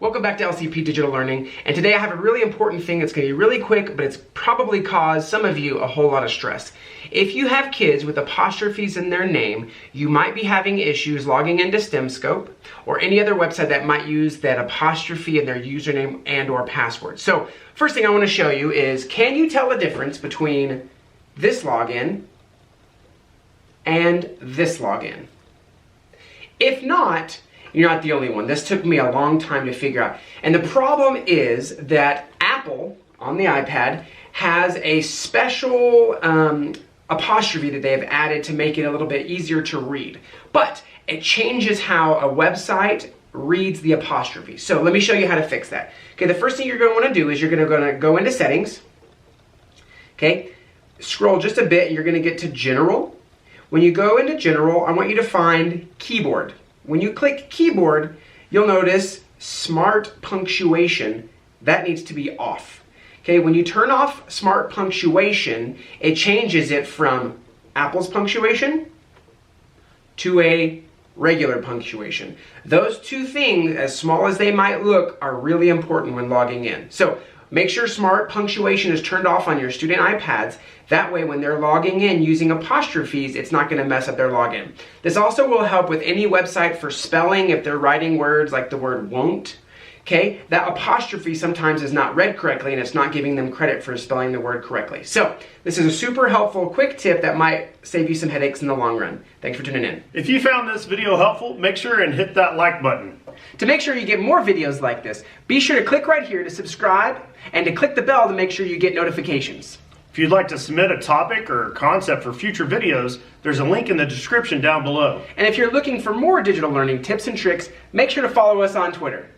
Welcome back to LCP Digital Learning, and today I have a really important thing that's going to be really quick, but it's probably caused some of you a whole lot of stress. If you have kids with apostrophes in their name, you might be having issues logging into STEMscope or any other website that might use that apostrophe in their username and or password. So first thing I want to show you is, can you tell the difference between this login and this login? If not, you're not the only one. This took me a long time to figure out. And the problem is that Apple, on the iPad, has a special apostrophe that they have added to make it a little bit easier to read. But it changes how a website reads the apostrophe. So let me show you how to fix that. Okay, the first thing you're going to want to do is you're going to go into Settings. Okay, scroll just a bit. You're going to get to General. When you go into General, I want you to find Keyboard. When you click Keyboard, you'll notice Smart Punctuation. That needs to be off. Okay, when you turn off Smart Punctuation, it changes it from Apple's punctuation to a regular punctuation. Those two things, as small as they might look, are really important when logging in. So make sure Smart Punctuation is turned off on your student iPads. That way, when they're logging in using apostrophes, it's not going to mess up their login. This also will help with any website for spelling if they're writing words like the word won't. Okay, that apostrophe sometimes is not read correctly and it's not giving them credit for spelling the word correctly. So this is a super helpful quick tip that might save you some headaches in the long run. Thanks for tuning in. If you found this video helpful, make sure and hit that like button. To make sure you get more videos like this, be sure to click right here to subscribe and to click the bell to make sure you get notifications. If you'd like to submit a topic or concept for future videos, there's a link in the description down below. And if you're looking for more digital learning tips and tricks, make sure to follow us on Twitter.